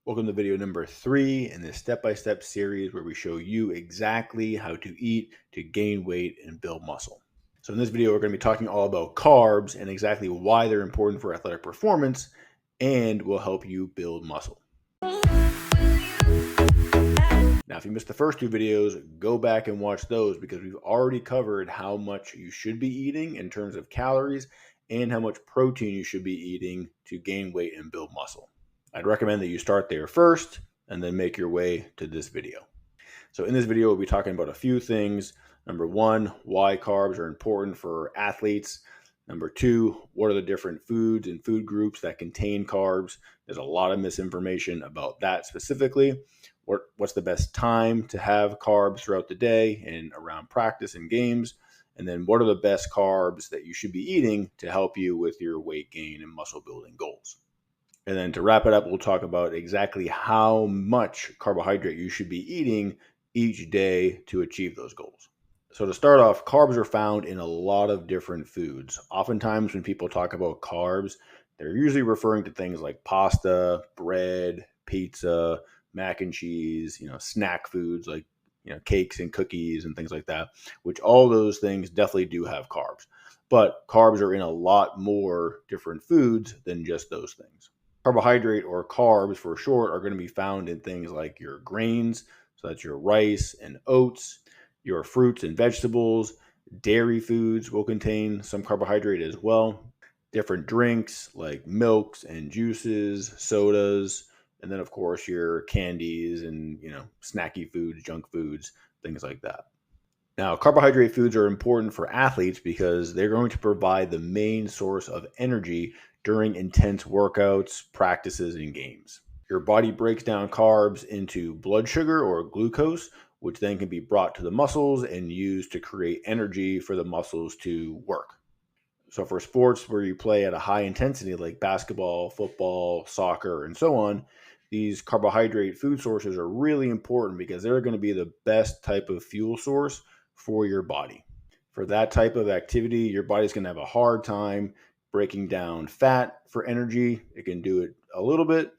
Welcome to video number 3 in this step-by-step series where we show you exactly how to eat to gain weight and build muscle. So in this video, we're going to be talking all about carbs and exactly why they're important for athletic performance and will help you build muscle. Now, if you missed the first 2 videos, go back and watch those because we've already covered how much you should be eating in terms of calories and how much protein you should be eating to gain weight and build muscle. I'd recommend that you start there first and then make your way to this video. So in this video, we'll be talking about a few things. Number 1, why carbs are important for athletes. Number 2, what are the different foods and food groups that contain carbs? There's a lot of misinformation about that specifically. What's the best time to have carbs throughout the day and around practice and games? And then what are the best carbs that you should be eating to help you with your weight gain and muscle building goals? And then to wrap it up, we'll talk about exactly how much carbohydrate you should be eating each day to achieve those goals. So to start off, carbs are found in a lot of different foods. Oftentimes when people talk about carbs, they're usually referring to things like pasta, bread, pizza, mac and cheese, snack foods like, cakes and cookies and things like that, which all those things definitely do have carbs. But carbs are in a lot more different foods than just those things. Carbohydrate, or carbs for short, are going to be found in things like your grains, so that's your rice and oats, your fruits and vegetables. Dairy foods will contain some carbohydrate as well. Different drinks like milks and juices, sodas, and then of course your candies and snacky foods, junk foods, things like that. Now, carbohydrate foods are important for athletes because they're going to provide the main source of energy during intense workouts, practices, and games. Your body breaks down carbs into blood sugar or glucose, which then can be brought to the muscles and used to create energy for the muscles to work. So for sports where you play at a high intensity like basketball, football, soccer, and so on, these carbohydrate food sources are really important because they're going to be the best type of fuel source for your body. For that type of activity, your body's going to have a hard time breaking down fat for energy. It can do it a little bit.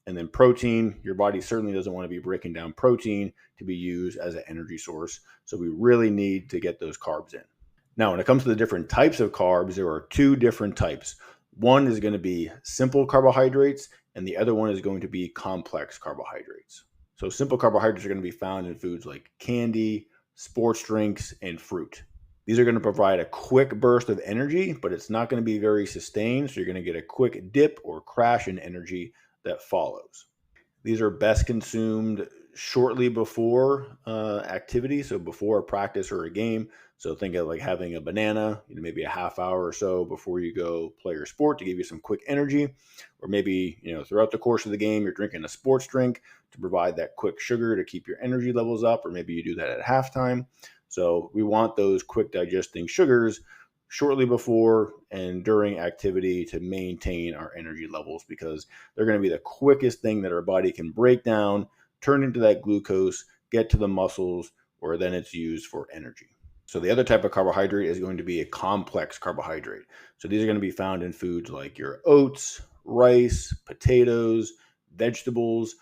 And then protein, your body certainly doesn't want to be breaking down protein to be used as an energy source. So we really need to get those carbs in. Now, when it comes to the different types of carbs, there are 2 different types. One is going to be simple carbohydrates, and the other one is going to be complex carbohydrates. So simple carbohydrates are going to be found in foods like candy, sports drinks, and fruit. These are going to provide a quick burst of energy, but it's not going to be very sustained. So you're going to get a quick dip or crash in energy that follows. These are best consumed shortly before activity, so before a practice or a game. So think of like having a banana, maybe a half hour or so before you go play your sport to give you some quick energy. Or maybe, throughout the course of the game, you're drinking a sports drink to provide that quick sugar to keep your energy levels up, or maybe you do that at halftime. So we want those quick digesting sugars shortly before and during activity to maintain our energy levels because they're going to be the quickest thing that our body can break down, turn into that glucose, get to the muscles, where then it's used for energy. So the other type of carbohydrate is going to be a complex carbohydrate. So these are going to be found in foods like your oats, rice, potatoes, vegetables.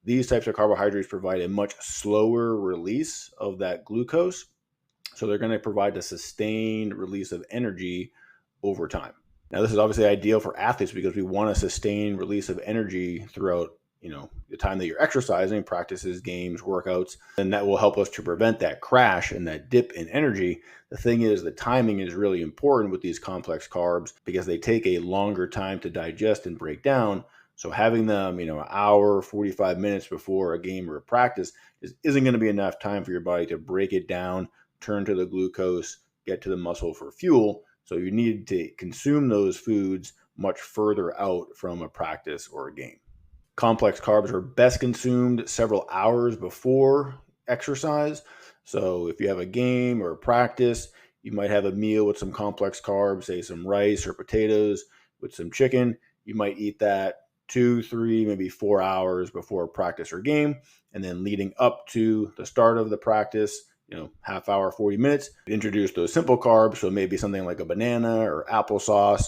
These types of carbohydrates provide a much slower release of that glucose. So they're going to provide a sustained release of energy over time. Now, this is obviously ideal for athletes because we want a sustained release of energy throughout, the time that you're exercising, practices, games, workouts, and that will help us to prevent that crash and that dip in energy. The thing is, the timing is really important with these complex carbs because they take a longer time to digest and break down. So having them, an hour, 45 minutes before a game or a practice isn't going to be enough time for your body to break it down, turn to the glucose, get to the muscle for fuel. So you need to consume those foods much further out from a practice or a game. Complex carbs are best consumed several hours before exercise. So if you have a game or a practice, you might have a meal with some complex carbs, say some rice or potatoes with some chicken. You might eat that 2, 3, maybe 4 hours before a practice or game. And then leading up to the start of the practice, half hour, 40 minutes, introduce those simple carbs. So maybe something like a banana or applesauce,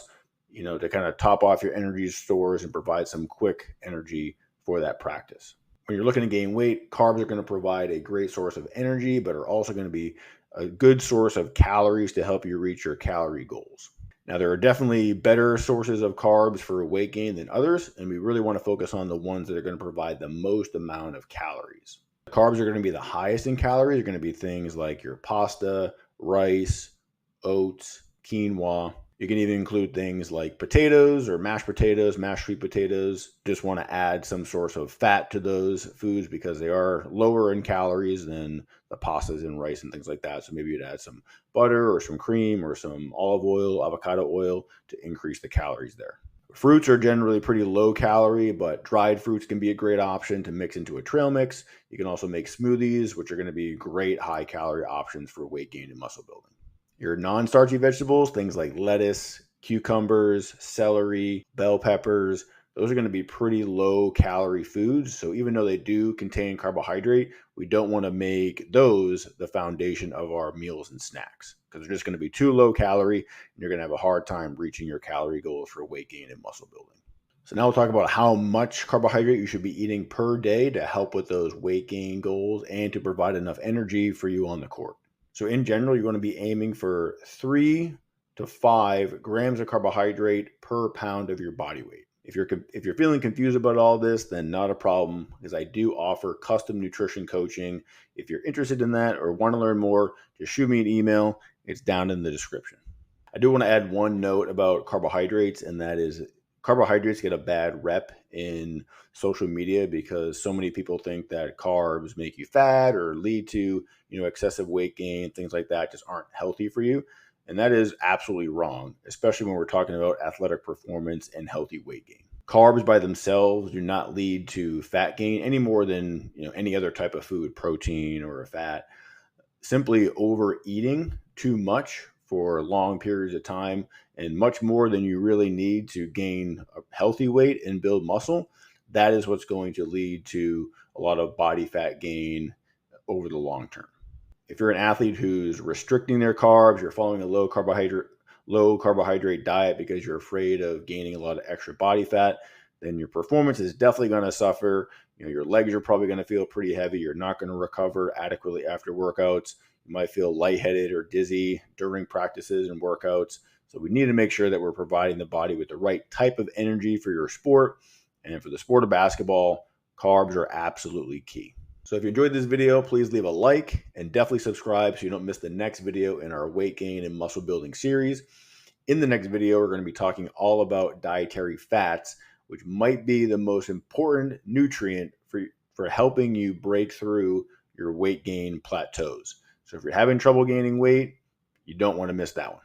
to kind of top off your energy stores and provide some quick energy for that practice. When you're looking to gain weight, carbs are going to provide a great source of energy, but are also going to be a good source of calories to help you reach your calorie goals. Now, there are definitely better sources of carbs for weight gain than others, and we really want to focus on the ones that are going to provide the most amount of calories. Carbs are going to be the highest in calories. Are going to be things like your pasta, rice, oats, quinoa. You can even include things like potatoes or mashed sweet potatoes. Just want to add some source of fat to those foods because they are lower in calories than the pastas and rice and things like that. So maybe you'd add some butter or some cream or some olive oil, avocado oil to increase the calories there. Fruits are generally pretty low calorie, but dried fruits can be a great option to mix into a trail mix. You can also make smoothies, which are going to be great high calorie options for weight gain and muscle building. Your non-starchy vegetables, things like lettuce, cucumbers, celery, bell peppers, those are going to be pretty low calorie foods. So even though they do contain carbohydrate, we don't want to make those the foundation of our meals and snacks because they're just going to be too low calorie and you're going to have a hard time reaching your calorie goals for weight gain and muscle building. So now we'll talk about how much carbohydrate you should be eating per day to help with those weight gain goals and to provide enough energy for you on the court. So in general, you're going to be aiming for 3 to 5 grams of carbohydrate per pound of your body weight. If you're feeling confused about all this, then not a problem because I do offer custom nutrition coaching. If you're interested in that or want to learn more, just shoot me an email. It's down in the description. I do want to add one note about carbohydrates, and that is carbohydrates get a bad rep in social media because so many people think that carbs make you fat or lead to, excessive weight gain, things like that just aren't healthy for you. And that is absolutely wrong, especially when we're talking about athletic performance and healthy weight gain. Carbs by themselves do not lead to fat gain any more than, any other type of food, protein or a fat. Simply overeating too much for long periods of time and much more than you really need to gain a healthy weight and build muscle, that is what's going to lead to a lot of body fat gain over the long term. If you're an athlete who's restricting their carbs, you're following a low carbohydrate diet because you're afraid of gaining a lot of extra body fat, then your performance is definitely going to suffer. Your legs are probably going to feel pretty heavy. You're not going to recover adequately after workouts. You might feel lightheaded or dizzy during practices and workouts. So we need to make sure that we're providing the body with the right type of energy for your sport. And for the sport of basketball, carbs are absolutely key. So if you enjoyed this video, please leave a like and definitely subscribe so you don't miss the next video in our weight gain and muscle building series. In the next video, we're going to be talking all about dietary fats, which might be the most important nutrient for helping you break through your weight gain plateaus. So if you're having trouble gaining weight, you don't want to miss that one.